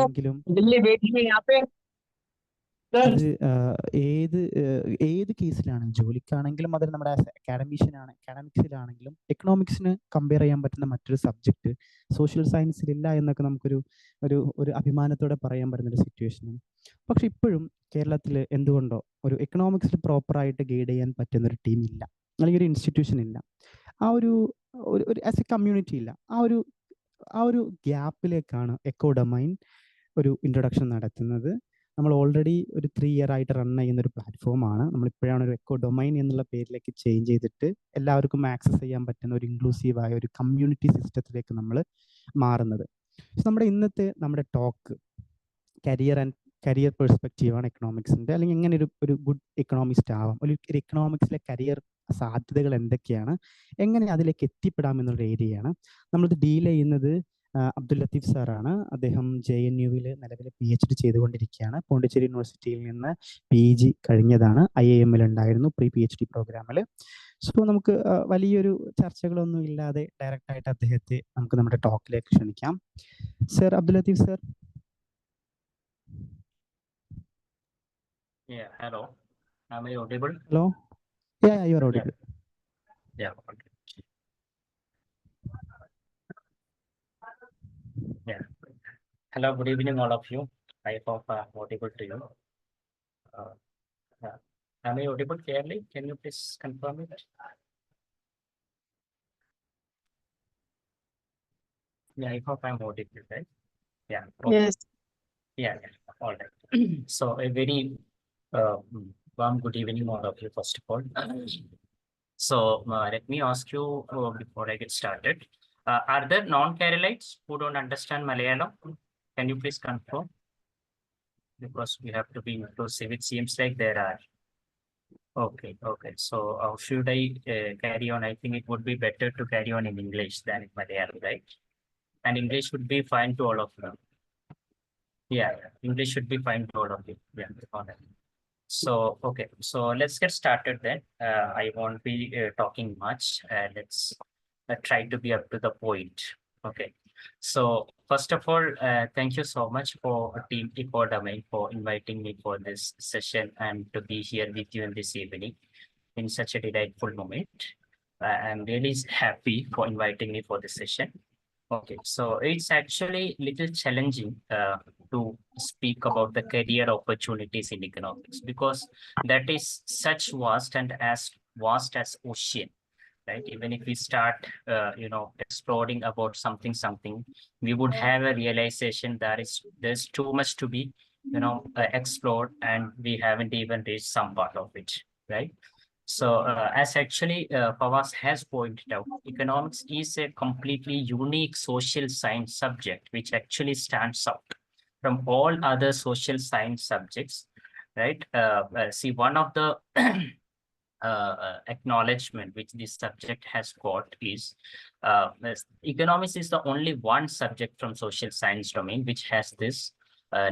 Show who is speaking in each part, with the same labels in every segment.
Speaker 1: ആണെങ്കിലും
Speaker 2: दिल्ली वेट में यहाँ पे
Speaker 1: അത് ഏത് കേസിലാണ്, ജോലിക്കാണെങ്കിലും അത് നമ്മുടെ അക്കാഡമിക്സിലാണെങ്കിലും എക്കണോമിക്സിന് കമ്പയർ ചെയ്യാൻ പറ്റുന്ന മറ്റൊരു സബ്ജക്റ്റ് സോഷ്യൽ സയൻസിലില്ല എന്നൊക്കെ നമുക്കൊരു ഒരു ഒരു അഭിമാനത്തോടെ പറയാൻ പറ്റുന്ന ഒരു സിറ്റുവേഷനാണ്. പക്ഷെ ഇപ്പോഴും കേരളത്തിൽ എന്തുകൊണ്ടോ ഒരു എക്കണോമിക്സിൽ പ്രോപ്പറായിട്ട് ഗൈഡ് ചെയ്യാൻ പറ്റുന്ന ഒരു ടീം ഇല്ല, അല്ലെങ്കിൽ ഒരു ഇൻസ്റ്റിറ്റ്യൂഷൻ ഇല്ല. ആ ഒരു ആസ് എ കമ്മ്യൂണിറ്റി ഇല്ല. ആ ഒരു ഗ്യാപ്പിലേക്കാണ് എക്കോഡൊമൈൻ ഒരു ഇൻട്രൊഡക്ഷൻ നടത്തുന്നത്. നമ്മൾ ഓൾറെഡി ഒരു 3 year ആയിട്ട് റൺ ചെയ്യുന്ന ഒരു പ്ലാറ്റ്ഫോമാണ്. നമ്മളിപ്പോഴാണ് ഒരു എക്കോഡൊമൈൻ എന്നുള്ള പേരിലേക്ക് ചേഞ്ച് ചെയ്തിട്ട് എല്ലാവർക്കും ആക്സസ് ചെയ്യാൻ പറ്റുന്ന ഒരു ഇൻക്ലൂസീവായ ഒരു കമ്മ്യൂണിറ്റി സിസ്റ്റത്തിലേക്ക് നമ്മൾ മാറുന്നത്. നമ്മുടെ നമ്മുടെ ടോക്ക് കരിയർ പെർസ്പെക്റ്റീവാണ് എക്കണോമിക്സിൻ്റെ, അല്ലെങ്കിൽ എങ്ങനെ ഒരു ഗുഡ് എക്കണോമിസ്റ്റ് ആവാം, ഒരു എക്കണോമിക്സിലെ കരിയർ സാധ്യതകൾ എന്തൊക്കെയാണ്, എങ്ങനെ അതിലേക്ക് എത്തിപ്പെടാം എന്നുള്ള ഏരിയയാണ്. നമ്മളിത് ഡീൽ ചെയ്യുന്നത് അബ്ദുൽ ലത്തീഫ് സാറാണ്. അദ്ദേഹം JNUവിൽ നിലവിൽ PhD ചെയ്തുകൊണ്ടിരിക്കുകയാണ്. പോണ്ടിച്ചേരി യൂണിവേഴ്സിറ്റിയിൽ നിന്ന് PG കഴിഞ്ഞതാണ്. IIM ഉണ്ടായിരുന്നു പ്രീ PhD പ്രോഗ്രാമിൽ. സോ നമുക്ക് വലിയൊരു ചർച്ചകളൊന്നും ഇല്ലാതെ ഡയറക്റ്റായിട്ട് അദ്ദേഹത്തെ നമുക്ക് നമ്മുടെ ടോക്കിലേക്ക് ക്ഷണിക്കാം. Sir Abdul Latheef sir.
Speaker 2: hello, am I audible?
Speaker 1: Hello, yeah, you are audible.
Speaker 2: Yeah, okay. Yeah. Hello, good evening, all of you. I hope I'm audible to you. Am I audible clearly? Can you please confirm it? Yeah, I hope I'm audible, right? Yeah. Okay.
Speaker 3: Yes.
Speaker 2: Yeah, all right. So a very warm good evening, all of you, first of all. So let me ask you before I get started. Are there non-Keralites who don't understand Malayalam? Can you please confirm? Because we have to be inclusive. It seems like there are. Okay. So how should I carry on? I think it would be better to carry on in English than in Malayalam, right? And English would be fine to all of you. Yeah, English should be fine to all of you. Yeah, all right. So, okay, so let's get started then. I won't be talking much. Let's try to be up to the point. Okay, so first of all, thank you so much for Team Ecodomain for inviting me for this session and to be here with you in this evening in such a delightful moment. I'm really happy for inviting me for this session. Okay, so it's actually a little challenging to speak about the career opportunities in economics, because that is such vast and as vast as ocean, right? Even if we start, exploring about something, we would have a realization that there's too much to be, explored, and we haven't even reached some part of it, right? So as actually Pavas has pointed out, economics is a completely unique social science subject which actually stands out from all other social science subjects, right? See, one of the acknowledgement which this subject has got is economics is the only one subject from social science domain which has this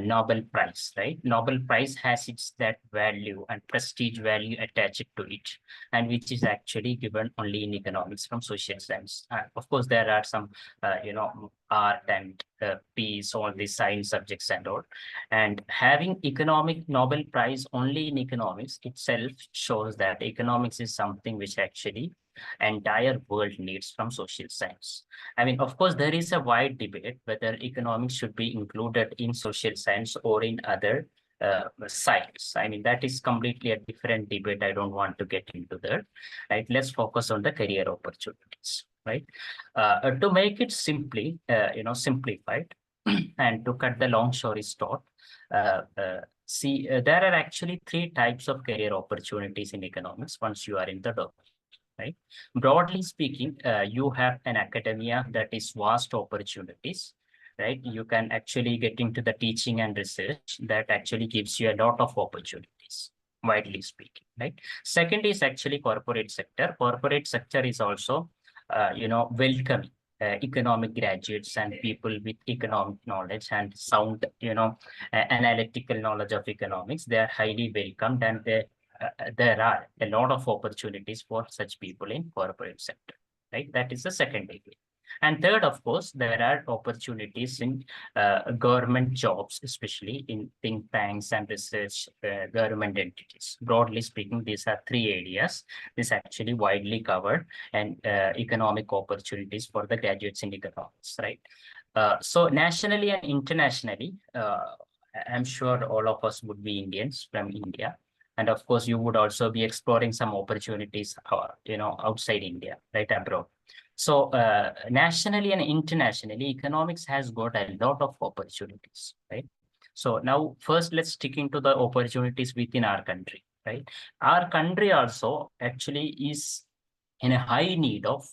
Speaker 2: Nobel Prize, right? Nobel Prize has that value and prestige value attached to it, and which is actually given only in economics from social science. Of course, there are some, art and peace, all these science subjects and all. And having economic Nobel Prize only in economics itself shows that economics is something which actually entire world needs from social science. I mean, of course, there is a wide debate whether economics should be included in social science or in other science. I mean, that is completely a different debate. I don't want to get into that. Right? Let's focus on the career opportunities. Right? To make it simplified, and to cut the long story short, there are actually 3 types of career opportunities in economics once you are in the domain. Right? Broadly speaking, you have an academia that is vast opportunities, right? You can actually get into the teaching and research that actually gives you a lot of opportunities, widely speaking, right? Second is actually corporate sector. Corporate sector is also, welcoming economic graduates and people with economic knowledge and sound, analytical knowledge of economics. They are highly welcomed, and there are a lot of opportunities for such people in corporate sector, right? That is the second area. And third, of course, there are opportunities in government jobs, especially in think tanks and research government entities. Broadly speaking, these are three areas. This actually widely covered and economic opportunities for the graduates in economics, right? So nationally and internationally, I'm sure all of us would be Indians from India. And of course, you would also be exploring some opportunities, outside India, right, abroad. So nationally and internationally, economics has got a lot of opportunities, right? So now first let's stick into the opportunities within our country, right? Our country also actually is in a high need of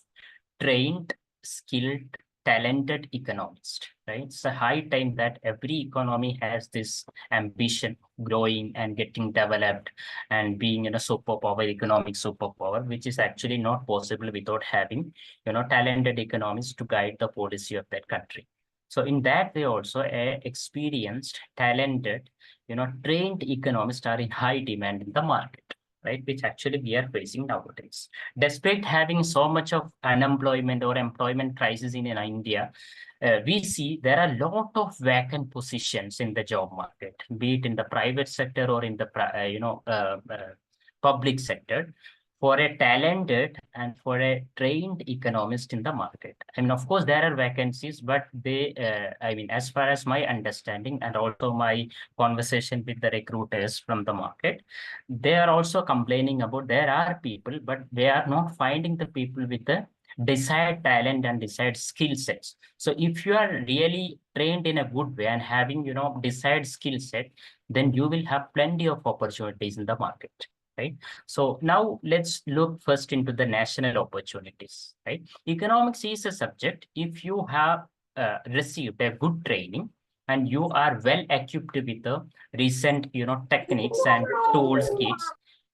Speaker 2: trained, skilled, talented economist, right? It's a high time that every economy has this ambition growing and getting developed and being in a superpower, economic superpower, which is actually not possible without having, talented economists to guide the policy of that country. So in that way also, experienced, talented, trained economists are in high demand in the market, right? Which actually we are facing nowadays. Despite having so much of unemployment or employment crisis in India, we see there are a lot of vacant positions in the job market, be it in the private sector or in the public sector, for a talented and for a trained economist in the market. I mean, of course, there are vacancies, but they, as far as my understanding and also my conversation with the recruiters from the market, they are also complaining about there are people, but they are not finding the people with the desired talent and desired skill sets. So if you are really trained in a good way and having, desired skill set, then you will have plenty of opportunities in the market, right? So now let's look first into the national opportunities, right? Economics is a subject. If you have received a good training and you are well equipped with the recent, techniques and tools, kits,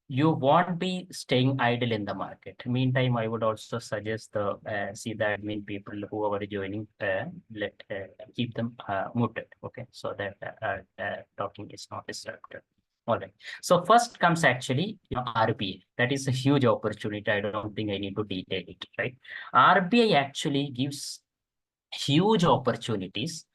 Speaker 2: you won't be staying idle in the market. Meantime, I would also suggest the see the admin people who are joining, keep them muted, okay, so that talking is not disrupted. All right. So first comes actually, RBI. That is a huge opportunity. I don't think I need to detail it, right? RBI actually gives huge opportunities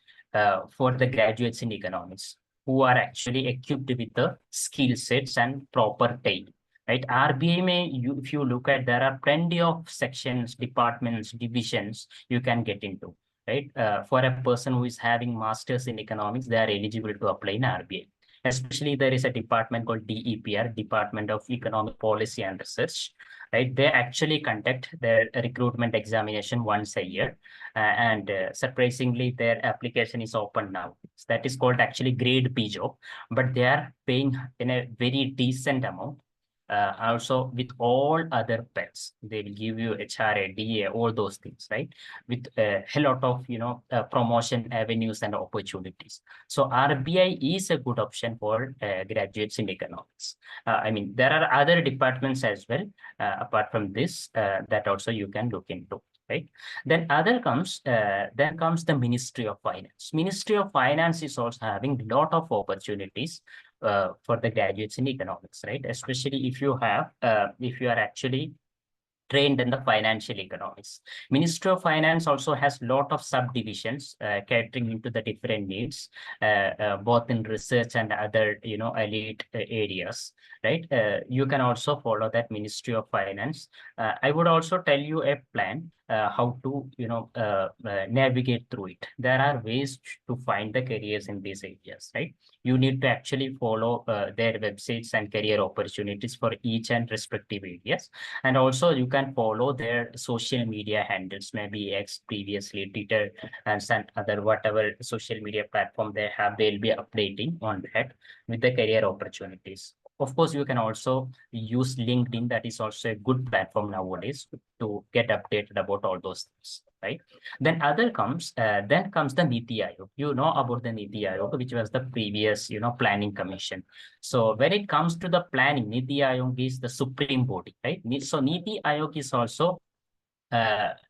Speaker 2: for the graduates in economics who are actually equipped with the skill sets and proper training, right? RBI if you look at, there are plenty of sections, departments, divisions you can get into, right? For a person who is having masters in economics, they are eligible to apply in RBI. Especially there is a department called DEPR, Department of Economic Policy and Research, right? They actually conduct their recruitment examination once a year. And surprisingly, their application is open now. So that is called actually grade B job, but they are paying in a very decent amount. Also with all other pets, they will give you HRA, DA, all those things, right? With a lot of, promotion avenues and opportunities. So RBI is a good option for graduates in economics. There are other departments as well, apart from this, that also you can look into, right? Then comes the Ministry of Finance. Ministry of Finance is also having a lot of opportunities for the graduates in economics, right? Especially if you are actually trained in the financial economics. Ministry of Finance also has a lot of subdivisions catering into the different needs, both in research and other, elite areas, right? You can also follow that Ministry of Finance. I would also tell you a plan how to, navigate through it. There are ways to find the careers in these areas, right? You need to actually follow their websites and career opportunities for each and respective areas. And also you can follow their social media handles, maybe X, previously Twitter, and some other whatever social media platform they have, they'll be updating on that with the career opportunities. Of course, you can also use LinkedIn. That is also a good platform nowadays to get updated about all those things, right? Then comes the Niti Aayog. You know about the Niti Aayog, which was the previous, planning commission. So when it comes to the planning, Niti Aayog is the supreme body, right? So Niti Aayog is also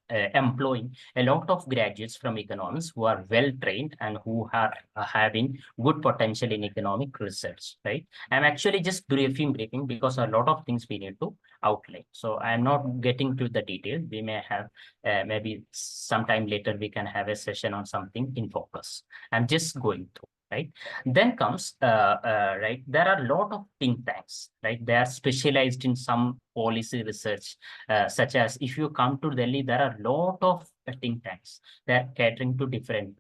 Speaker 2: employing a lot of graduates from economics who are well trained and who are having good potential in economic research, right? I'm actually just briefing because a lot of things we need to outline. So I'm not getting to the detail. We may have maybe sometime later we can have a session on something in focus. I'm just going through. Right. Then comes right. There are a lot of think tanks. Right. They are specialized in some policy research, such as if you come to Delhi, there are a lot of think tanks. They are catering to different.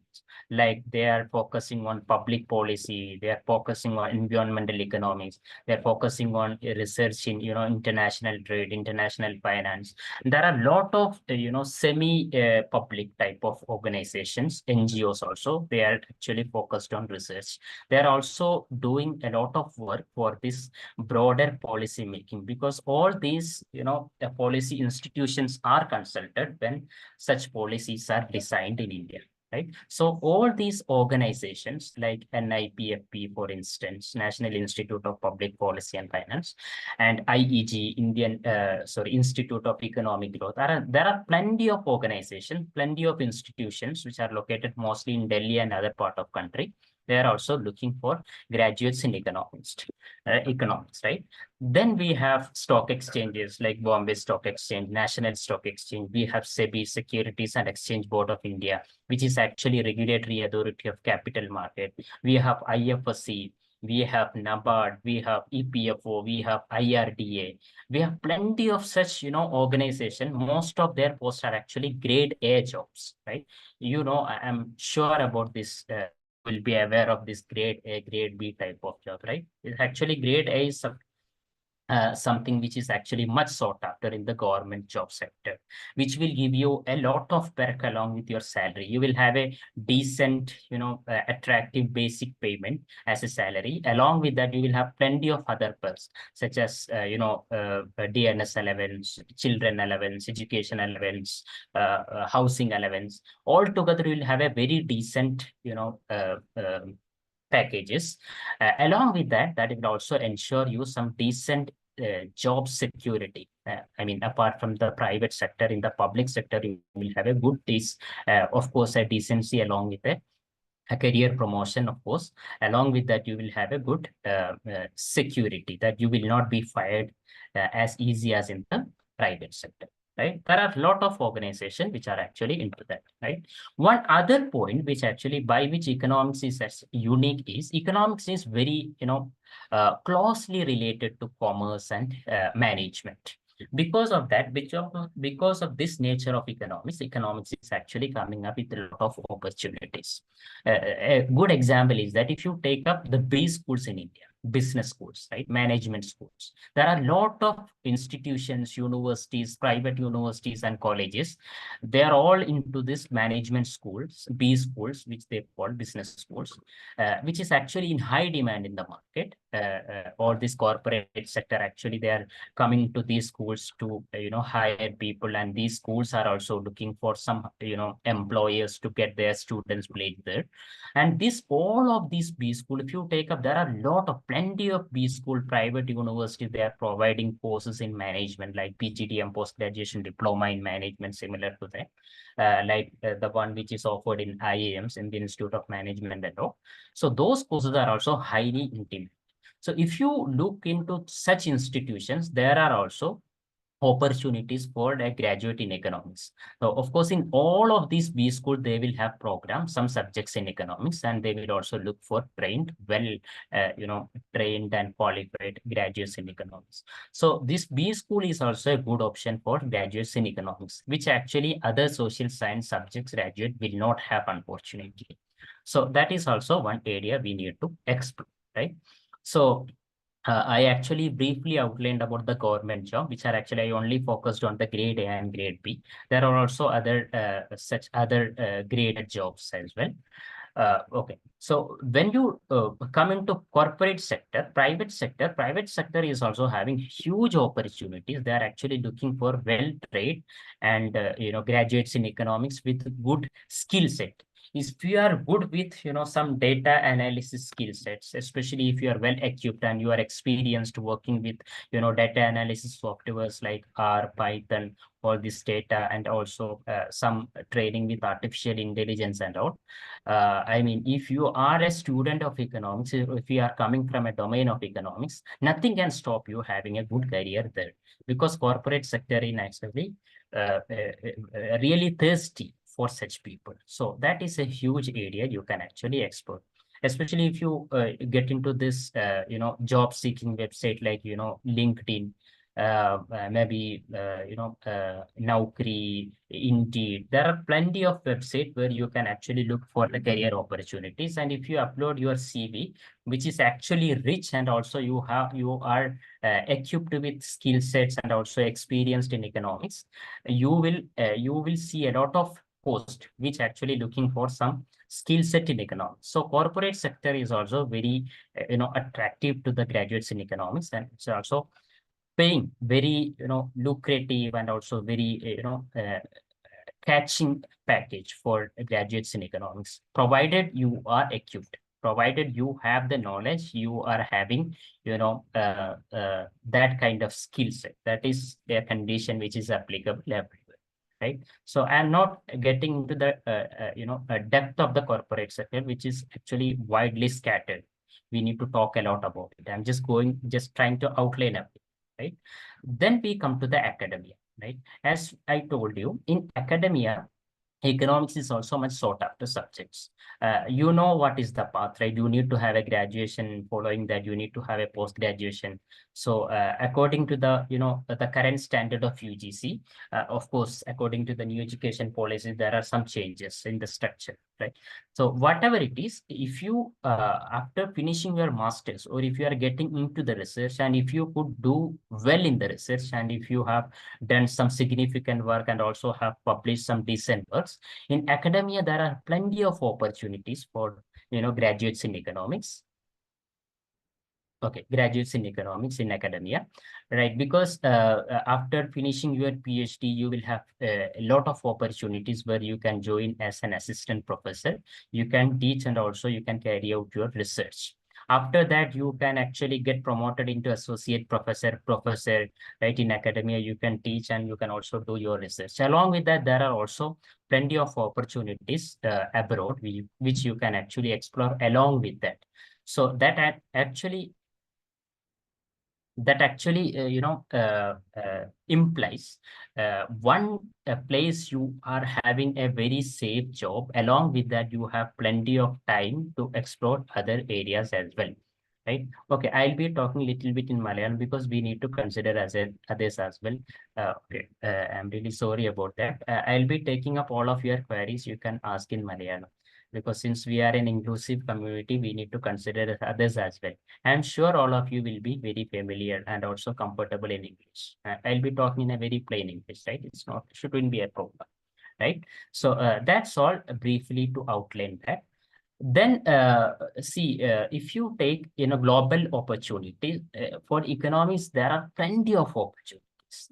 Speaker 2: Like they are focusing on public policy. They are focusing on environmental economics. They're focusing on research in, international trade, international finance. There are a lot of, semi-public type of organizations, NGOs also. They are actually focused on research. They are also doing a lot of work for this broader policy making, because all these, policy institutions are consulted when such policies are designed in India. Right. So all these organizations like NIPFP, for instance, National Institute of Public Policy and Finance, and IEG, Institute of Economic Growth. There are plenty of organizations, plenty of institutions which are located mostly in Delhi and other part of country. They are also looking for graduates in economics, right? Then we have stock exchanges like Bombay Stock Exchange, National Stock Exchange. We have SEBI, Securities and Exchange Board of India, which is actually regulatory authority of capital market. We have IFSC, we have NABARD, we have EPFO, we have IRDA. We have plenty of such, organization. Most of their posts are actually grade A jobs, right? I am sure about this. Will be aware of this grade A, grade B type of job, right? It's actually grade A is something which is actually much sought after in the government job sector, which will give you a lot of perk along with your salary. You will have a decent, attractive basic payment as a salary. Along with that, you will have plenty of other perks, such as, DNS allowance, children allowance, education allowance, housing allowance. Altogether, you will have a very decent, packages. Along with that, that will also ensure you some decent job security. Apart from the private sector, in the public sector, you will have a good of course, a decency along with a career promotion, of course. Along with that, you will have a good security that you will not be fired as easy as in the private sector. Right? There are a lot of organizations which are actually into that, right? One other point which actually by which economics is as unique is economics is very, closely related to commerce and management. Because of that, because of this nature of economics is actually coming up with a lot of opportunities. A good example is that if you take up the B schools in India, business schools, right? Management schools. There are a lot of institutions, universities, private universities and colleges. They are all into this management schools, B schools, which they call business schools, which is actually in high demand in the market. All this corporate sector, actually, they are coming to these schools to, hire people. And these schools are also looking for some, employers to get their students placed there. And all of these B school, if you take up, there are plenty of B school private universities. They are providing courses in management like PGDM, post-graduation diploma in management, similar to that, the one which is offered in IIMs, in the Institute of Management and all. So those courses are also highly intimate. So if you look into such institutions, there are also opportunities for a graduate in economics. So of course, in all of these B school, they will have programs, some subjects in economics, and they will also look for trained and qualified graduates in economics. So this B school is also a good option for graduates in economics, which actually other social science subjects graduate will not have, unfortunately. So that is also one area we need to explore, right? So I actually briefly outlined about the government job, which are actually I only focused on the grade A and grade B. There are also other graded jobs as well. Okay, so when you come into corporate sector, private sector is also having huge opportunities. They are actually looking for well-trained and graduates in economics with good skill set. is if you are good with, some data analysis skill sets, especially if you are well equipped and you are experienced working with, data analysis softwares like R, Python, all this data, and also some training with artificial intelligence and all. I mean, if you are a student of economics, if you are coming from a domain of economics, nothing can stop you having a good career there, because corporate sector is actually really thirsty for such people. So that is a huge area you can actually explore, especially if you get into this, job seeking website like, LinkedIn, maybe, Naukri, Indeed. There are plenty of websites where you can actually look for the career opportunities. And if you upload your CV, which is actually rich, and also you are equipped with skill sets and also experienced in economics, you will see a lot of posts which actually looking for some skill set in economics. So corporate sector is also very attractive to the graduates in economics, and it's also paying very lucrative and also very catching package for graduates in economics, provided you are equipped, provided you have the knowledge, you are having that kind of skill set. That is a condition which is applicable everywhere, right? So I'm not getting into the depth of the corporate sector, which is actually widely scattered. We need to talk a lot about it. I'm just trying to outline everything, right? Then we come to the academia, right? As I told you, in academia, economics is also much sought after subjects. You know what is the path, right? You need to have a graduation. Following that, you need to have a post graduation. So according to the current standard of UGC, of course, according to the new education policy, there are some changes in the structure, right? So whatever it is, if you after finishing your masters, or if you are getting into the research, and if you could do well in the research, and if you have done some significant work and also have published some decent works in academia, there are plenty of opportunities for graduates in economics. Okay, graduates in economics in academia, right? Because after finishing your PhD, you will have a lot of opportunities where you can join as an assistant professor. You can teach, and also you can carry out your research. After that, you can actually get promoted into associate professor, right? In academia, you can teach and you can also do your research. Along with that, there are also plenty of opportunities abroad, which you can actually explore along with that. So that actually implies one place you are having a very safe job. Along with that, you have plenty of time to explore other areas as well, right? Okay, I'll be talking a little bit in Malayalam because we need to consider others as well. Okay, I'm really sorry about that. I'll be taking up all of your queries. You can ask in Malayalam, because since we are an inclusive community, we need to consider others as well. I'm sure all of you will be very familiar and also comfortable in English. I'll be talking in a very plain English, right? Shouldn't be a problem, right? So that's all briefly to outline that. Then see, if you take global opportunities for economics, there are plenty of opportunities.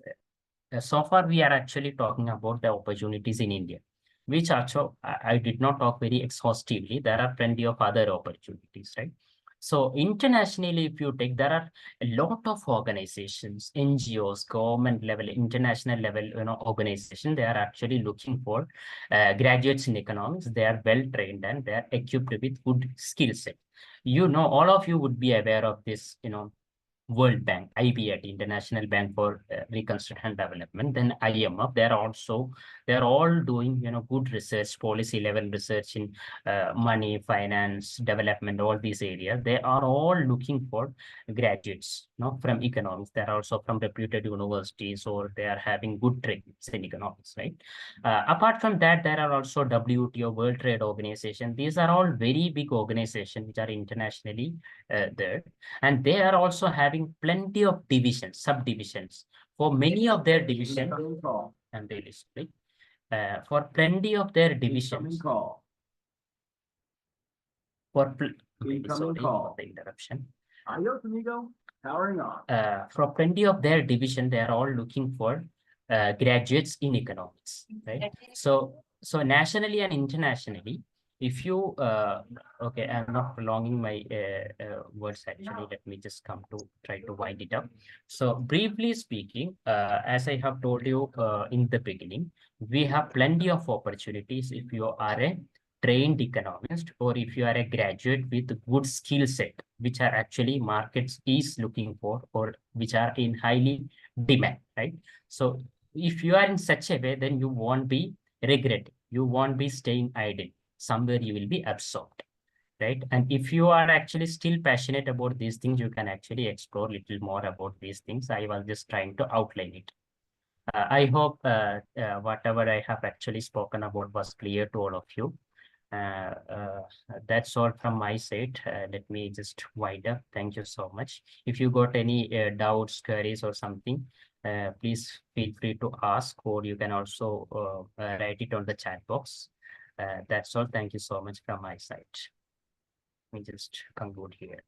Speaker 2: So far, we are actually talking about the opportunities in India, which also I did not talk very exhaustively. There are plenty of other opportunities, right? So internationally, if you take, there are a lot of organizations, NGOs, government level, international level, organization. They are actually looking for graduates in economics. They are well trained and they are equipped with good skill set. All of you would be aware of this, World Bank, IBAT, International Bank for Reconstruction and Development, then IMF. They're all doing good research, policy level research in money, finance, development, all these areas. They are all looking for graduates, from economics. They're also from reputed universities, or they are having good trainings in economics, right? Apart from that, there are also WTO, World Trade Organization. These are all very big organizations which are internationally there, and they are also having plenty of divisions, subdivisions. For many of their divisions, and they listen, for plenty of their divisions, for sorry for the interruption. For plenty of their division, they are all looking for graduates in economics, right? So nationally and internationally, if you, okay, I'm not prolonging my words actually. Let me just come to try to wind it up. So briefly speaking, as I have told you in the beginning, we have plenty of opportunities if you are a trained economist or if you are a graduate with good skill set, which are actually markets is looking for or which are in highly demand, right? So if you are in such a way, then you won't be regretting, you won't be staying idle, somewhere you will be absorbed, right? And if you are actually still passionate about these things, you can actually explore a little more about these things. I was just trying to outline it. I hope whatever I have actually spoken about was clear to all of you. Uh, uh, that's all from my side. Let me just wind up. Thank you so much. If you got any doubts, queries or something, please feel free to ask, or you can also write it on the chat box. That's all. Thank you so much from my side. Let me just conclude here.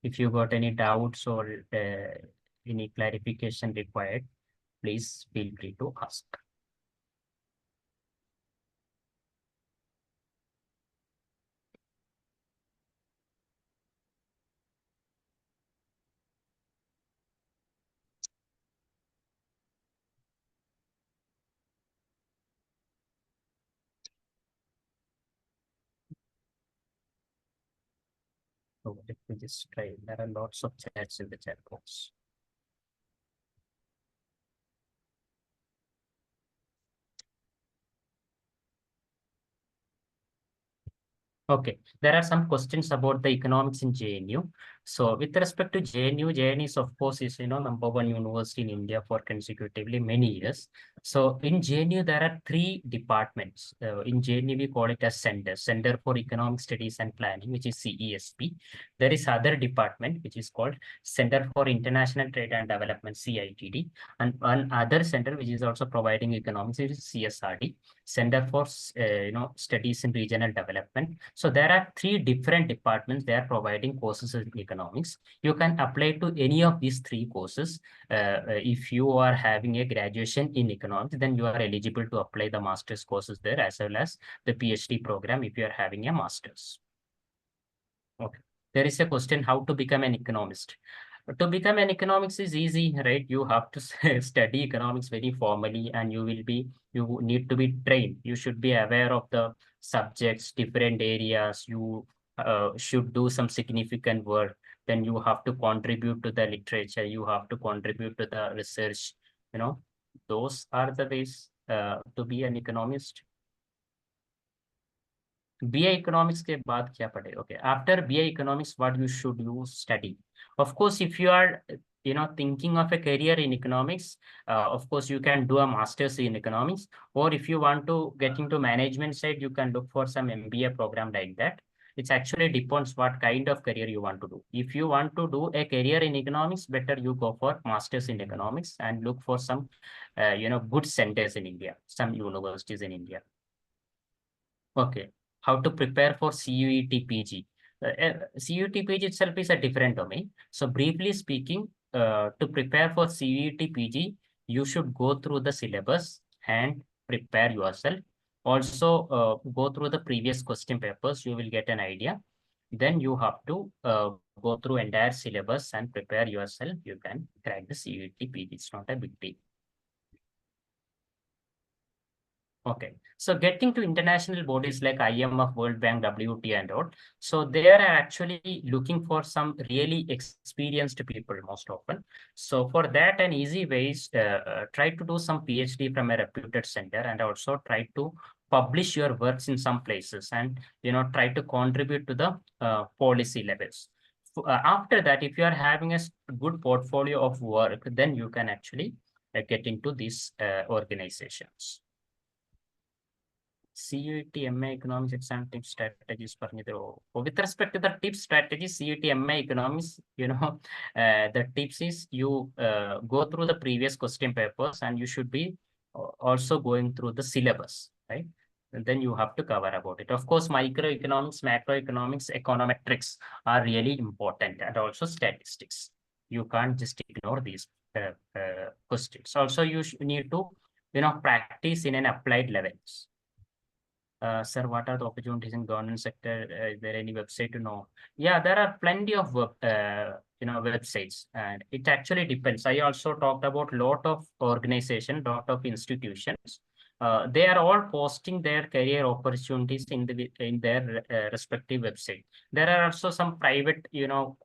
Speaker 2: If you got any doubts or any clarification required, please feel free to ask. So let me just try. There are lots of chats in the chat box. Okay, there are some questions about the economics in JNU. So with respect to JNU, JNU is of course is #1 university in India for consecutively many years. So in JNU there are 3 departments. In JNU we call it as Center for Economic Studies and Planning, which is CESP. There is other department which is called Center for International Trade and Development, CITD, and one other center which is also providing economics, which is CSRD, Center for Studies in Regional Development. So there are 3 different departments. They are providing courses in economics. You can apply to any of these 3 courses. If you are having a graduation in economics, then you are eligible to apply the master's courses there, as well as the PhD program if you are having a master's. Okay. There is a question how to become an economist. To become an economics is easy, right? You have to study economics very formally, and you need to be trained. You should be aware of the subjects, different areas. You should do some significant work. Then you have to contribute to the literature. You have to contribute to the research. Those are the ways to be an economist. BA economics के बाद क्या पढ़े? Okay, after BA economics, what should you study? Of course, if you are thinking of a career in economics, of course you can do a master's in economics, or if you want to get into management side, you can look for some MBA program like that. It actually depends what kind of career you want to do. If you want to do a career in economics, better you go for master's in economics and look for some good centers in India, some universities in India. Okay, how to prepare for CUET PG? CUET PG itself is a different domain. So briefly speaking, to prepare for CUET PG, you should go through the syllabus and prepare yourself. Also, go through the previous question papers, you will get an idea. Then you have to go through entire syllabus and prepare yourself. You can crack the CUET PG. It's not a big deal. Okay, so getting to international bodies like IMF, World Bank, WTO and all, so they are actually looking for some really experienced people most often. So for that, an easy way is try to do some PhD from a reputed center, and also try to publish your works in some places, and try to contribute to the policy levels. After that, if you are having a good portfolio of work, then you can actually get into these organizations. CUET MA economics exam tip strategies with respect to the tip strategies, CUET MA economics, the tips is you go through the previous question papers, and you should be also going through the syllabus, right? And then you have to cover about it. Of course, microeconomics, macroeconomics, econometrics are really important, and also statistics. You can't just ignore these questions. Also, you need to practice in an applied levels. Sir, what are the opportunities in government sector? Is there any website to know? Yeah, there are plenty of websites, and it actually depends. I also talked about lot of organization, lot of institutions. They are all posting their career opportunities in their respective website. There are also some private,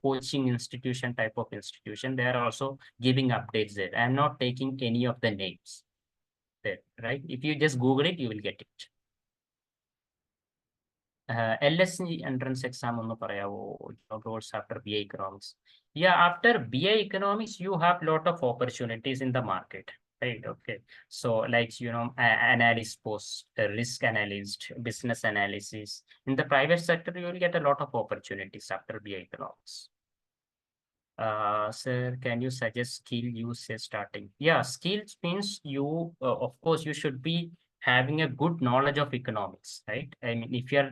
Speaker 2: coaching institution type of institution. They are also giving updates there. I'm not taking any of the names there, right? If you just Google it, you will get it. LSE entrance exam ഒന്ന് പറയാവോ job roles after BA economics? Yeah, after BA economics, you have lot of opportunities in the market, right? Okay. So like, analyst post, risk analyst, business analysis. In the private sector, you will get a lot of opportunities after BA economics. Sir, can you suggest skill you say starting? Yeah, skills means you, of course, you should be having a good knowledge of economics, right? I mean, if you're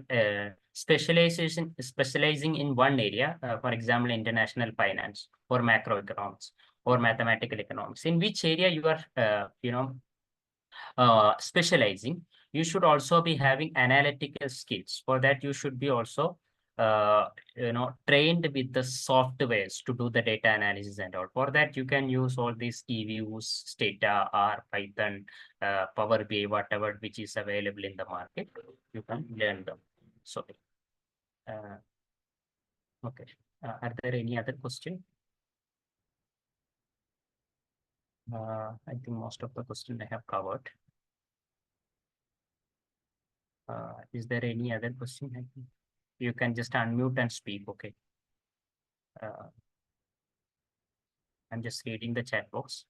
Speaker 2: specializing in one area, for example, international finance or macroeconomics or mathematical economics, in which area you are, specializing, you should also be having analytical skills. For that, you should be also trained with the softwares to do the data analysis and all. For that, you can use all these EVUs, Stata, R, Python, Power BI, whatever which is available in the market. You can learn them. So, okay. Are there any other questions? I think most of the questions I have covered. Is there any other question? You can just unmute and speak, okay? I'm just reading the chat box.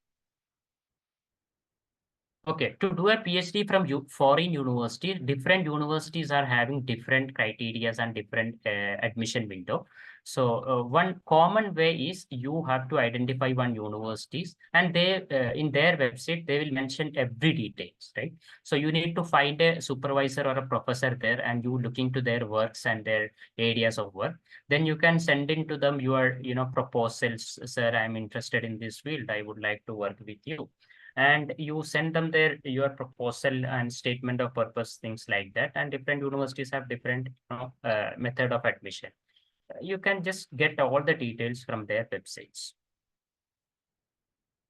Speaker 2: Okay, to do a PhD from foreign university, different universities are having different criteria and different admission window. So one common way is you have to identify one universities, and they in their website they will mention every details, right? So you need to find a supervisor or a professor there, and you look into their works and their areas of work. Then you can send in to them your proposals. Sir, I'm interested in this field. I would like to work with you. And you send them your proposal and statement of purpose, things like that. And different universities have different method of admission. You can just get all the details from their websites.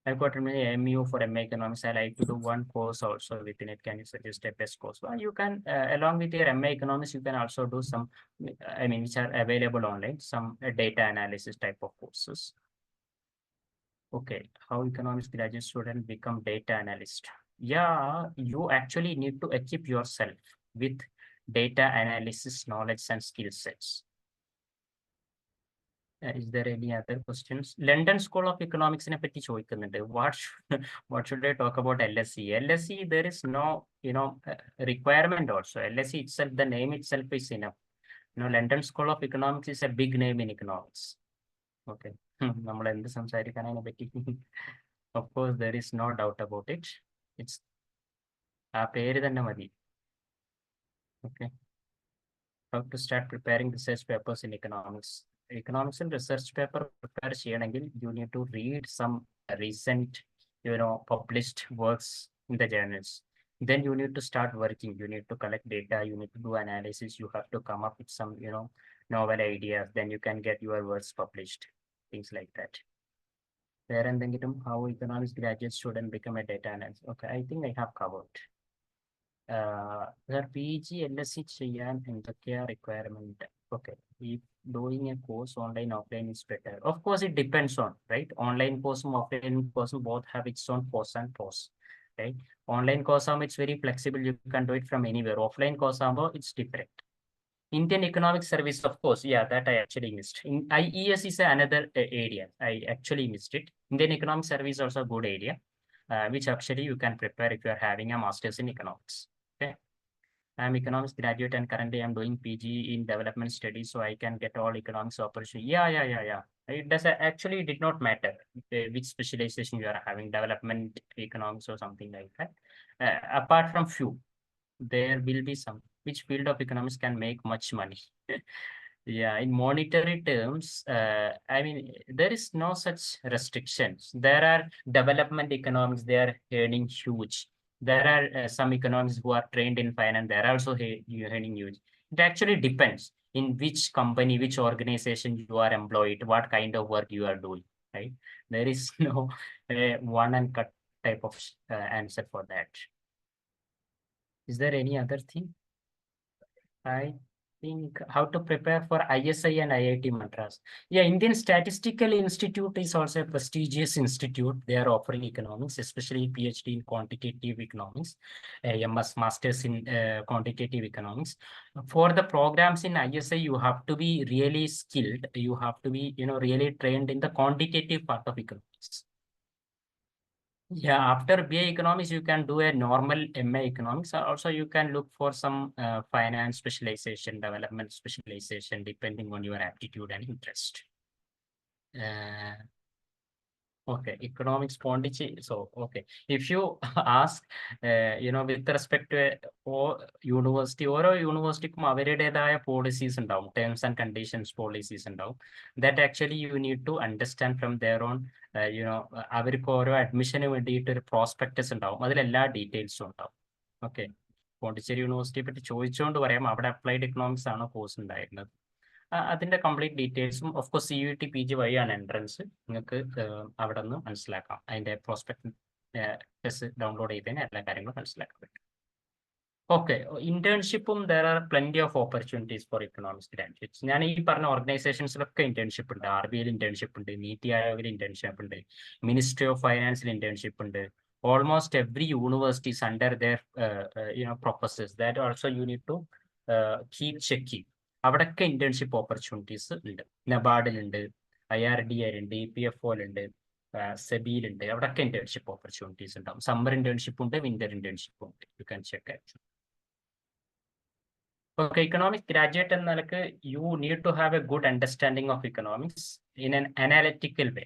Speaker 2: I've got an MU for MA Economics. I like to do one course also within it. Can you suggest a best course? Well, you can, along with your MA Economics, you can also do some, which are available online, some data analysis type of courses. Okay, how economics graduate student become data analyst? Yeah, you actually need to equip yourself with data analysis knowledge and skill sets. Is there any other questions? London School of Economics in a petty what should I talk about LSE? LSE, there is no requirement also. LSE itself, the name itself is enough. London School of Economics is a big name in economics. Okay. Of course, there is no doubt about it. It's okay. How to start preparing research papers in economics. Economics and research paper prepare you need to read some recent, published works in the journals. Then you need to start working. You need to collect data. You need to do analysis. You have to come up with some, novel ideas. Then you can get your works published. Things like that. There and then how economics graduate student become a data analyst. Okay, I think I have covered. PG LSE ചെയ്യാൻ എന്തൊക്കെയാ requirement? Okay, if doing a course online, offline is better. Of course, it depends on, right? Online course and offline course both have its own pros and cons, right? Online course it's very flexible. You can do it from anywhere. Offline course it's different. Indian Economic Service, of course, yeah, that I actually missed. IES is another area. I actually missed it. Indian Economic Service is also a good area, which actually you can prepare if you are having a master's in economics. Okay. I'm economics graduate and currently I'm doing PG in development studies, so I can get all economics opportunity. Yeah. It does actually did not matter which specialization you are having, development economics or something like that. Apart from few, there will be some. Which field of economics can make much money? Yeah, in monetary terms, there is no such restrictions. There are development economics, they are earning huge. There are some economists who are trained in finance. They are also earning huge. It actually depends in which company, which organization you are employed, what kind of work you are doing, right? There is no one and cut type of answer for that. Is there any other thing? I think how to prepare for ISI and IIT Madras. Yeah, Indian Statistical Institute is also a prestigious institute. They are offering economics, especially PhD in quantitative economics, MS Masters in quantitative economics. For the programs in ISI, you have to be really skilled. You have to be, really trained in the quantitative part of economics. Yeah, after BA Economics, you can do a normal MA Economics. Also, you can look for some finance specialization, development specialization, depending on your aptitude and interest. Okay, economics Pondicherry. So, okay, if you ask, with respect to university, ഓരോ യൂണിവേഴ്സിറ്റിക്കും അവരുടേതായ policies ഉണ്ടാവും, terms and conditions policies ഉണ്ടാവും. That actually you need to understand from their own, അവർക്ക് ഓരോ അഡ്മിഷന് വേണ്ടിയിട്ട് ഒരു prospectus ഉണ്ടാവും, അതിലെല്ലാ ഡീറ്റെയിൽസും ഉണ്ടാവും. ഓക്കെ, പോണ്ടിച്ചേരി യൂണിവേഴ്സിറ്റിയെ പറ്റി ചോദിച്ചുകൊണ്ട് പറയാം, അവിടെ അപ്ലൈഡ് എക്കണോമിക്സ് ആണ് കോഴ്സ് ഉണ്ടായിരുന്നത്. അതിന്റെ കംപ്ലീറ്റ് ഡീറ്റെയിൽസും ഓഫ് കോഴ്സ് CUET PG വഴിയാണ് എൻട്രൻസ്. നിങ്ങൾക്ക് അവിടെ നിന്ന് മനസ്സിലാക്കാം. അതിന്റെ പ്രോസ്പെക്ട് ഡൗൺലോഡ് ചെയ്തതിന് എല്ലാ കാര്യങ്ങളും മനസ്സിലാക്കാൻ പറ്റും. ഓക്കെ, ഇന്റേൺഷിപ്പും there are plenty of opportunities for economics graduates. ഞാൻ ഈ പറഞ്ഞ ഓർഗനൈസേഷൻസിലൊക്കെ ഇന്റേൺഷിപ്പ് ഉണ്ട്. RBIയിൽ ഇന്റേൺഷിപ്പ് ഉണ്ട്, നീതി ആയോഗിൽ ഇന്റേൺഷിപ്പ് ഉണ്ട്, മിനിസ്ട്രി ഓഫ് ഫൈനാൻസിൽ ഇന്റേൺഷിപ്പ് ഉണ്ട്. Almost every universities under their professors. That also you need to keep checking. അവിടെയൊക്കെ ഇന്റേൺഷിപ്പ് ഓപ്പർച്യൂണിറ്റീസ് ഉണ്ട്. നബാർഡിലുണ്ട്, IRDA-ലുണ്ട്, EPFO-ലുണ്ട്, സെബിയിലുണ്ട്. അവിടെയൊക്കെ ഇന്റേൺഷിപ്പ് ഓപ്പർച്യൂണിറ്റീസ് ഉണ്ടാവും. സമ്മർ ഇന്റേൺഷിപ്പ് ഉണ്ട്, വിന്റർ ഇന്റേൺഷിപ്പ് ഉണ്ട്. You can check actually. Okay, economics graduate എന്ന നിലക്ക് you need to have a good understanding of economics in an analytical way.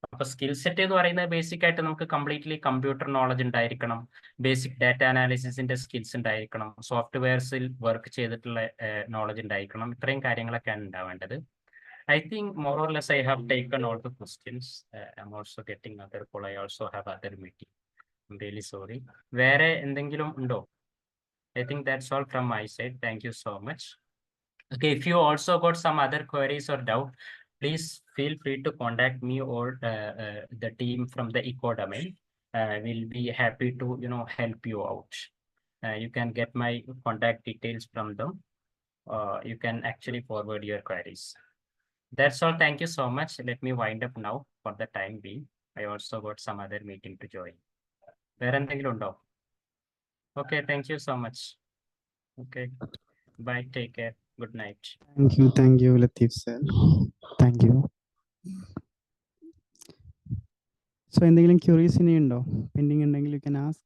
Speaker 2: അപ്പൊ സ്കിൽ സെറ്റ് എന്ന് പറയുന്നത് ബേസിക് ആയിട്ട് നമുക്ക് കംപ്ലീറ്റ്ലി കമ്പ്യൂട്ടർ നോളജ് ഉണ്ടായിരിക്കണം, ബേസിക് ഡാറ്റ അനാലിസിസിന്റെ സ്കിൽസ് ഉണ്ടായിരിക്കണം, സോഫ്റ്റ്വെയർസിൽ വർക്ക് ചെയ്തിട്ടുള്ള നോളജ് ഉണ്ടായിരിക്കണം. ഇത്രയും കാര്യങ്ങളൊക്കെയാണ് ഉണ്ടാവേണ്ടത്. I think more or less I have taken all the questions. I'm also getting other call. I also have other meeting. I'm really sorry. Where എന്തെങ്കിലും ഉണ്ടോ? I think that's all from my side. Thank you so much. Okay, if you also got some other queries or doubt, please feel free to contact me or the team from the eco domain. We'll be happy to help you out. You can get my contact details from them. You can actually forward your queries. That's all. Thank you so much. Let me wind up now for the time being. I also got some other meeting to join. Where എന്തെങ്കിലും ഉണ്ടോ? Okay, thank you so much. Okay, bye. Take care. Good night.
Speaker 1: Thank you, Latheef sir. Thank you. So, എന്തെങ്കിലും Curie's ഇനി ഉണ്ടോ? Pending ഉണ്ടെങ്കിൽ you can ask.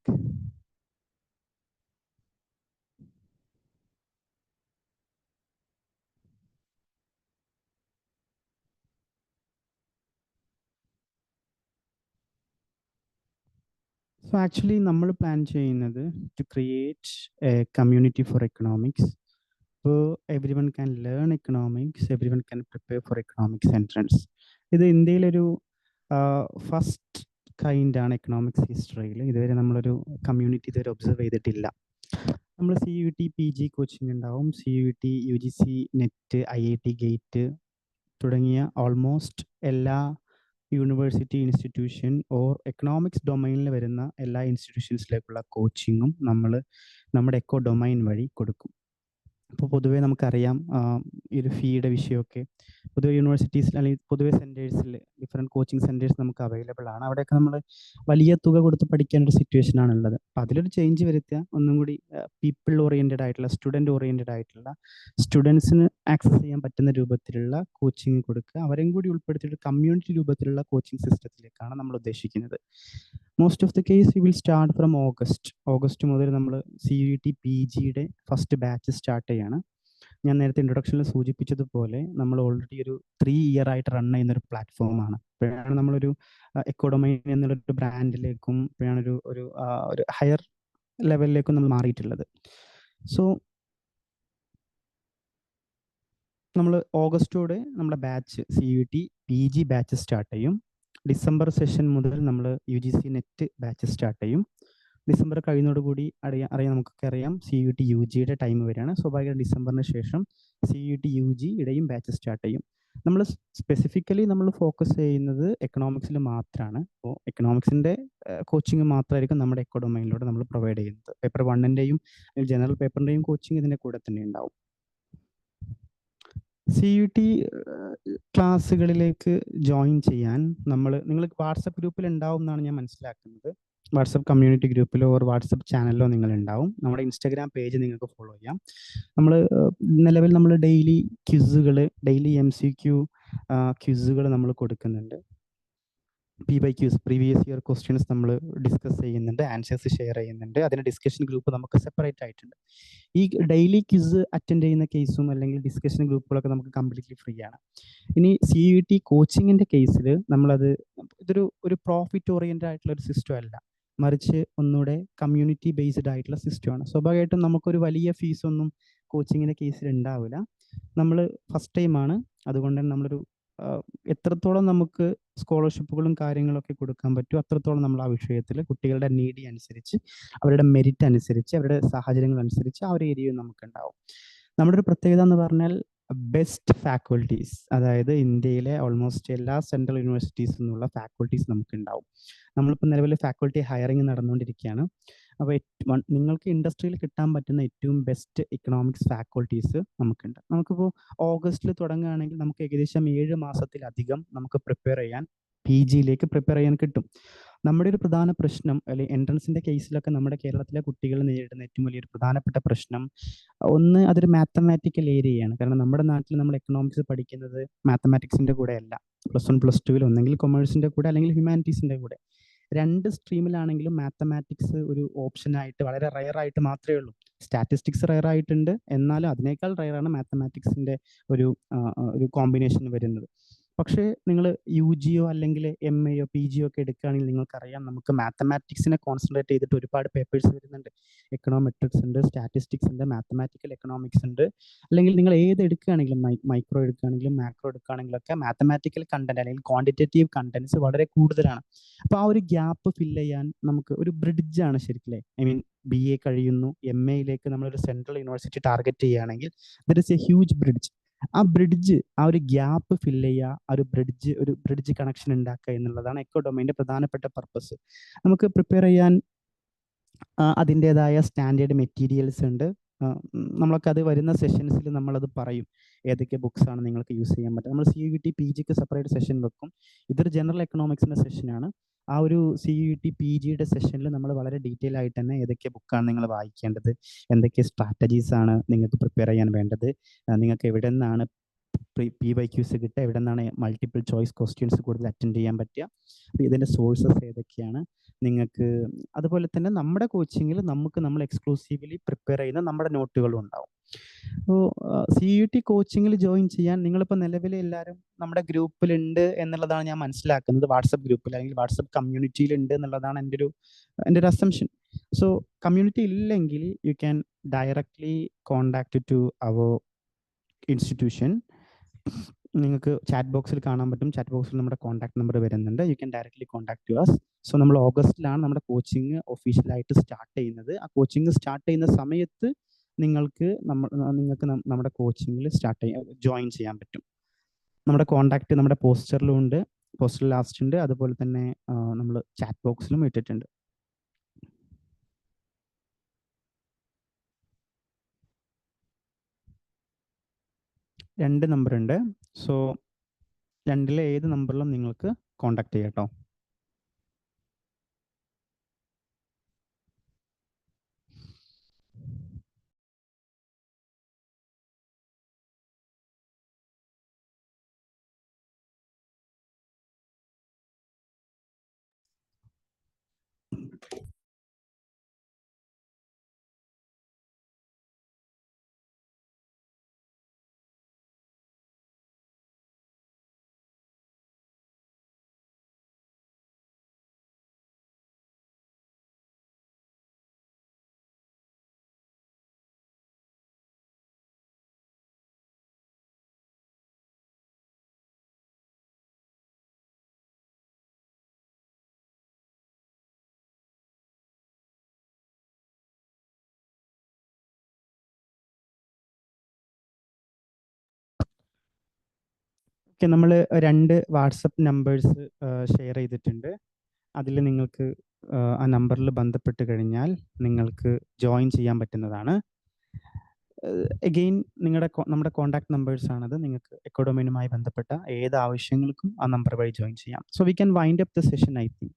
Speaker 1: So actually നമ്മൾ plan ചെയ്യുന്നത് to create a community for economics. So everyone can learn economics, everyone can prepare for economics entrance. ഇത് ഇന്ത്യയിലൊരു first kind ആണ് economics ഹിസ്റ്ററിയിൽ. ഇതുവരെ നമ്മളൊരു കമ്മ്യൂണിറ്റി ഇതുവരെ ഒബ്സർവ് ചെയ്തിട്ടില്ല. നമ്മൾ CUET PG കോച്ചിങ് ഉണ്ടാവും, CUET UGC net, IIT gate തുടങ്ങിയ ഓൾമോസ്റ്റ് എല്ലാ യൂണിവേഴ്സിറ്റി ഇൻസ്റ്റിറ്റ്യൂഷൻ ഓർ എക്കണോമിക്സ് ഡൊമൈനിൽ വരുന്ന എല്ലാ ഇൻസ്റ്റിറ്റ്യൂഷൻസിലേക്കുള്ള കോച്ചിങ്ങും നമ്മൾ നമ്മുടെ എക്കോ ഡൊമൈൻ വഴി കൊടുക്കും. അപ്പോൾ പൊതുവേ നമുക്കറിയാം ഈ ഒരു ഫീയുടെ വിഷയമൊക്കെ പൊതുവെ യൂണിവേഴ്സിറ്റീസിൽ അല്ലെങ്കിൽ പൊതുവെ സെൻറ്റേഴ്സിൽ ഡിഫറെൻറ്റ് കോച്ചിങ് സെൻറ്റേഴ്സ് നമുക്ക് അവൈലബിൾ ആണ്. അവിടെയൊക്കെ നമ്മൾ വലിയ തുക കൊടുത്ത് പഠിക്കേണ്ട സിറ്റുവേഷൻ ആണുള്ളത്. അപ്പോൾ അതിലൊരു ചേഞ്ച് വരുത്തുക, ഒന്നും കൂടി പീപ്പിൾ ഓറിയൻറ്റഡ് ആയിട്ടുള്ള, സ്റ്റുഡൻറ്റ് ഓറിയൻറ്റഡ് ആയിട്ടുള്ള, സ്റ്റുഡൻസിന് ആക്സസ് ചെയ്യാൻ പറ്റുന്ന രൂപത്തിലുള്ള കോച്ചിങ് കൊടുക്കുക, അവരെയും കൂടി ഉൾപ്പെടുത്തിയിട്ട് കമ്മ്യൂണിറ്റി രൂപത്തിലുള്ള കോച്ചിങ് സിസ്റ്റത്തിലേക്കാണ് നമ്മൾ ഉദ്ദേശിക്കുന്നത്. Most of the case you will start from August മുതൽ നമ്മൾ CUET PGയുടെ ഫസ്റ്റ് ബാച്ച് സ്റ്റാർട്ട് ചെയ്യാണ്. ഞാൻ നേരത്തെ ഇൻട്രൊഡക്ഷനിൽ സൂചിപ്പിച്ചതുപോലെ നമ്മൾ ഓൾറെഡി ഒരു 3 year ആയിട്ട് റൺ ചെയ്യുന്നൊരു പ്ലാറ്റ്ഫോമാണ്. ഇപ്പോഴാണ് നമ്മളൊരു എക്കോഡൊമൈൻ എന്നുള്ളൊരു ബ്രാൻഡിലേക്കും ഇപ്പോഴാണ് ഒരു ഹയർ ലെവലിലേക്കും നമ്മൾ മാറിയിട്ടുള്ളത്. സോ നമ്മൾ ഓഗസ്റ്റോടെ നമ്മുടെ batch CUET PG batch start ചെയ്യും. ഡിസംബർ സെഷൻ മുതൽ നമ്മൾ UGC നെറ്റ് ബാച്ച് സ്റ്റാർട്ട് ചെയ്യും. ഡിസംബർ കഴിയുന്നതോടുകൂടി അറിയാം നമുക്കൊക്കെ അറിയാം CUT UG യുടെ ടൈം വരികയാണ്. സ്വാഭാവികം ഡിസംബറിന് ശേഷം CUT UG ഇടയും ബാച്ച് സ്റ്റാർട്ട് ചെയ്യും. നമ്മൾ സ്പെസിഫിക്കലി നമ്മൾ ഫോക്കസ് ചെയ്യുന്നത് എക്കണോമിക്സിൽ മാത്രമാണ്. അപ്പോൾ എക്കണോമിക്സിൻ്റെ കോച്ചിങ് മാത്രമായിരിക്കും നമ്മുടെ എക്കോ ഡൊമൈനിലൂടെ നമ്മൾ പ്രൊവൈഡ് ചെയ്യുന്നത്. പേപ്പർ 1ൻ്റെയും ജനറൽ പേപ്പറിൻ്റെയും കോച്ചിങ് ഇതിൻ്റെ കൂടെ തന്നെ ഉണ്ടാവും. CUT ക്ലാസ്സുകളിലേക്ക് ജോയിൻ ചെയ്യാൻ നിങ്ങൾ വാട്സപ്പ് ഗ്രൂപ്പിൽ ഉണ്ടാവും എന്നാണ് ഞാൻ മനസ്സിലാക്കുന്നത്. വാട്സപ്പ് കമ്മ്യൂണിറ്റി ഗ്രൂപ്പിലോ ഓർ വാട്സപ്പ് ചാനലിലോ നിങ്ങൾ ഉണ്ടാവും. നമ്മുടെ ഇൻസ്റ്റാഗ്രാം പേജ് നിങ്ങൾക്ക് ഫോളോ ചെയ്യാം. നിലവിൽ നമ്മൾ ഡെയിലി ക്വിസുകൾ, ഡെയിലി MCQ ക്വിസുകൾ നമ്മൾ കൊടുക്കുന്നുണ്ട്. PYQs, പ്രീവിയസ് ഇയർ ക്വസ്റ്റ്യൻസ് നമ്മൾ ഡിസ്കസ് ചെയ്യുന്നുണ്ട്, ആൻസേഴ്സ് ഷെയർ ചെയ്യുന്നുണ്ട്. അതിന് ഡിസ്കഷൻ ഗ്രൂപ്പ് നമുക്ക് സെപ്പറേറ്റ് ആയിട്ടുണ്ട്. ഈ ഡെയിലി ക്വിസ് അറ്റൻഡ് ചെയ്യുന്ന കേസും അല്ലെങ്കിൽ ഡിസ്കഷൻ ഗ്രൂപ്പുകളൊക്കെ നമുക്ക് കംപ്ലീറ്റ്ലി ഫ്രീ ആണ്. ഇനി CUT കോച്ചിങ്ങിൻ്റെ കേസിൽ ഇതൊരു പ്രോഫിറ്റ് ഓറിയൻറ്റഡ് ആയിട്ടുള്ള ഒരു സിസ്റ്റം അല്ല, മറിച്ച് ഒന്നുകൂടെ കമ്മ്യൂണിറ്റി ബേസ്ഡ് ആയിട്ടുള്ള സിസ്റ്റമാണ്. സ്വാഭാവികമായിട്ടും നമുക്കൊരു വലിയ ഫീസൊന്നും കോച്ചിങ്ങിൻ്റെ കേസിൽ ഉണ്ടാവില്ല. നമ്മൾ ഫസ്റ്റ് ടൈമാണ്, അതുകൊണ്ട് തന്നെ നമ്മളൊരു എത്രത്തോളം നമുക്ക് സ്കോളർഷിപ്പുകളും കാര്യങ്ങളൊക്കെ കൊടുക്കാൻ പറ്റും അത്രത്തോളം നമ്മൾ ആ വിഷയത്തിൽ കുട്ടികളുടെ നീഡ് അനുസരിച്ച്, അവരുടെ മെരിറ്റ് അനുസരിച്ച്, അവരുടെ സാഹചര്യങ്ങൾ അനുസരിച്ച് ആ ഒരു ഏരിയയും നമുക്കുണ്ടാവും. നമ്മുടെ ഒരു പ്രത്യേകത എന്ന് പറഞ്ഞാൽ ബെസ്റ്റ് ഫാക്കൽറ്റീസ്, അതായത് ഇന്ത്യയിലെ ഓൾമോസ്റ്റ് എല്ലാ സെൻട്രൽ യൂണിവേഴ്സിറ്റീസിൽ നിന്നുള്ള ഫാക്കൽറ്റീസ് നമുക്കുണ്ടാവും. നമ്മളിപ്പോൾ നിലവിൽ ഫാക്കൽറ്റി ഹയറിങ് നടന്നുകൊണ്ടിരിക്കുകയാണ്. അപ്പോൾ നിങ്ങൾക്ക് ഇൻഡസ്ട്രിയിൽ കിട്ടാൻ പറ്റുന്ന ഏറ്റവും ബെസ്റ്റ് ഇക്കണോമിക്സ് ഫാക്കൽറ്റീസ് നമുക്കുണ്ട്. നമുക്കിപ്പോൾ ഓഗസ്റ്റിൽ തുടങ്ങുകയാണെങ്കിൽ നമുക്ക് ഏകദേശം 7 മാസത്തിലധികം നമുക്ക് പ്രിപ്പയർ ചെയ്യാൻ, PGയിലേക്ക് പ്രിപ്പയർ ചെയ്യാൻ കിട്ടും. നമ്മുടെ ഒരു പ്രധാന പ്രശ്നം, അല്ലെങ്കിൽ എൻട്രൻസിൻ്റെ കേസിലൊക്കെ നമ്മുടെ കേരളത്തിലെ കുട്ടികൾ നേരിടുന്ന ഏറ്റവും വലിയൊരു പ്രധാനപ്പെട്ട പ്രശ്നം, ഒന്ന് അതൊരു മാത്തമാറ്റിക്കൽ ഏരിയയാണ്. കാരണം നമ്മുടെ നാട്ടിൽ നമ്മൾ എക്കണോമിക്സ് പഠിക്കുന്നത് മാത്തമാറ്റിക്സിൻ്റെ കൂടെ അല്ല. +1 +2 ഒന്നെങ്കിൽ കൊമേഴ്സിൻ്റെ കൂടെ അല്ലെങ്കിൽ ഹ്യൂമാനിറ്റീസിൻ്റെ കൂടെ. 2 സ്ട്രീമിലാണെങ്കിലും മാത്തമാറ്റിക്സ് ഒരു ഓപ്ഷനായിട്ട് വളരെ റയറായിട്ട് മാത്രമേ ഉള്ളൂ. സ്റ്റാറ്റിസ്റ്റിക്സ് റയർ ആയിട്ടുണ്ട്, എന്നാലും അതിനേക്കാൾ റയറാണ് മാത്തമാറ്റിക്സിൻ്റെ ഒരു കോമ്പിനേഷൻ വരുന്നത്. പക്ഷേ നിങ്ങൾ UGയോ അല്ലെങ്കിൽ MAയോ PGയോ ഒക്കെ എടുക്കുകയാണെങ്കിൽ നിങ്ങൾക്കറിയാം, നമുക്ക് മാത്തമാറ്റിക്സിനെ കോൺസെൻട്രേറ്റ് ചെയ്തിട്ട് ഒരുപാട് പേപ്പേഴ്സ് വരുന്നുണ്ട്. എക്കണോമെട്രിക്സ് ഉണ്ട്, സ്റ്റാറ്റിസ്റ്റിക്സ് ഉണ്ട്, മാത്തമാറ്റിക്കൽ എക്കണോമിക്സ് ഉണ്ട്. അല്ലെങ്കിൽ നിങ്ങൾ ഏത് എടുക്കുകയാണെങ്കിലും, മൈക്രോ എടുക്കുകയാണെങ്കിലും മാക്രോ എടുക്കുകയാണെങ്കിലൊക്കെ മാത്തമാറ്റിക്കൽ കണ്ടന്റ് അല്ലെങ്കിൽ ക്വാണ്ടിറ്റേറ്റീവ് കണ്ടന്റ്സ് വളരെ കൂടുതലാണ്. അപ്പോൾ ആ ഒരു ഗ്യാപ്പ് ഫില്ല് ചെയ്യാൻ നമുക്ക് ഒരു ബ്രിഡ്ജാണ് ശരിക്കും. BA കഴിയുന്നു, MAയിലേക്ക് നമ്മളൊരു സെൻട്രൽ യൂണിവേഴ്സിറ്റി ടാർഗറ്റ് ചെയ്യുകയാണെങ്കിൽ there is A huge bridge. ആ ഒരു ഗ്യാപ്പ് ഫില്ല് ചെയ്യുക, ഒരു ബ്രിഡ്ജ് കണക്ഷൻ ഉണ്ടാക്കുക എന്നുള്ളതാണ് എക്കോ ഡൊമൈൻ്റെ പ്രധാനപ്പെട്ട പർപ്പസ്. നമുക്ക് പ്രിപ്പയർ ചെയ്യാൻ അതിൻ്റെതായ സ്റ്റാൻഡേർഡ് മെറ്റീരിയൽസ് ഉണ്ട്. നമ്മളൊക്കെ അത് വരുന്ന സെഷൻസിൽ നമ്മളത് പറയും, ഏതൊക്കെ ബുക്സ് ആണ് നിങ്ങൾക്ക് യൂസ് ചെയ്യാൻ പറ്റുക. നമ്മൾ CUT PGക്ക് സെപ്പറേറ്റ് സെഷൻ വെക്കും. ഇതൊരു ജനറൽ എക്കണോമിക്സിൻ്റെ സെഷനാണ്. ആ ഒരു CUT PGയുടെ സെഷനിൽ നമ്മൾ വളരെ ഡീറ്റെയിൽ ആയിട്ട് തന്നെ ഏതൊക്കെ ബുക്കാണ് നിങ്ങൾ വായിക്കേണ്ടത്, എന്തൊക്കെ സ്ട്രാറ്റജീസ് ആണ് നിങ്ങൾക്ക് പ്രിപ്പയർ ചെയ്യാൻ വേണ്ടത്, നിങ്ങൾക്ക് എവിടെ നിന്നാണ് PYQs കിട്ടുക, എവിടെ നിന്നാണ് മൾട്ടിപ്പിൾ ചോയ്സ് ക്വസ്റ്റ്യൻസ് കൂടുതൽ അറ്റൻഡ് ചെയ്യാൻ പറ്റുക, അപ്പോൾ ഇതിൻ്റെ സോഴ്സസ് ഏതൊക്കെയാണ് നിങ്ങൾക്ക്. അതുപോലെ തന്നെ നമ്മുടെ കോച്ചിങ്ങിൽ നമ്മൾ എക്സ്ക്ലൂസീവ്ലി പ്രിപ്പയർ ചെയ്യുന്ന നമ്മുടെ നോട്ടുകളും ഉണ്ടാവും. അപ്പോൾ CUT കോച്ചിങ്ങിൽ ജോയിൻ ചെയ്യാൻ നിങ്ങളിപ്പോൾ നിലവിൽ എല്ലാവരും നമ്മുടെ ഗ്രൂപ്പിലുണ്ട് എന്നുള്ളതാണ് ഞാൻ മനസ്സിലാക്കുന്നത്. വാട്സപ്പ് ഗ്രൂപ്പിൽ അല്ലെങ്കിൽ വാട്സപ്പ് കമ്മ്യൂണിറ്റിയിൽ ഉണ്ട് എന്നുള്ളതാണ് എൻ്റെ ഒരു അസംഷൻ. സോ കമ്മ്യൂണിറ്റി ഇല്ലെങ്കിൽ you can directly contact to our institution. നിങ്ങൾക്ക് ചാറ്റ് ബോക്സിൽ കാണാൻ പറ്റും. ചാറ്റ് ബോക്സിൽ നമ്മുടെ കോൺടാക്ട് നമ്പർ വരുന്നുണ്ട്. You can directly contact to us. So നമ്മൾ ഓഗസ്റ്റിലാണ് നമ്മുടെ കോച്ചിങ് ഒഫീഷ്യലായിട്ട് സ്റ്റാർട്ട് ചെയ്യുന്നത്. ആ കോച്ചിങ് സ്റ്റാർട്ട് ചെയ്യുന്ന സമയത്ത് നിങ്ങൾക്ക് നമ്മുടെ കോച്ചിങ്ങിൽ ജോയിൻ ചെയ്യാൻ പറ്റും. നമ്മുടെ കോൺടാക്ട് നമ്മുടെ പോസ്റ്ററിലും ഉണ്ട്, പോസ്റ്ററിൽ ലാസ്റ്റ് ഉണ്ട്. അതുപോലെ തന്നെ നമ്മൾ ചാറ്റ് ബോക്സിലും ഇട്ടിട്ടുണ്ട്. രണ്ട് നമ്പർ ഉണ്ട്. സോ രണ്ടിലെ ഏത് നമ്പറിലും നിങ്ങൾക്ക് കോൺടാക്ട് ചെയ്യാം കേട്ടോ. ഓക്കെ, നമ്മൾ 2 വാട്സപ്പ് നമ്പേഴ്സ് ഷെയർ ചെയ്തിട്ടുണ്ട്. അതിൽ നിങ്ങൾക്ക് ആ നമ്പറിൽ ബന്ധപ്പെട്ട് കഴിഞ്ഞാൽ നിങ്ങൾക്ക് ജോയിൻ ചെയ്യാൻ പറ്റുന്നതാണ്. അഗെയിൻ നമ്മുടെ കോൺടാക്ട് നമ്പേഴ്സ് ആണത്. നിങ്ങൾക്ക് എക്കോഡൊമൈനുമായി ബന്ധപ്പെട്ട ഏത് ആവശ്യങ്ങൾക്കും ആ നമ്പർ വഴി ജോയിൻ ചെയ്യാം. So we can wind up the session, I think.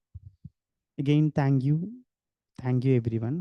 Speaker 1: Again thank you every one.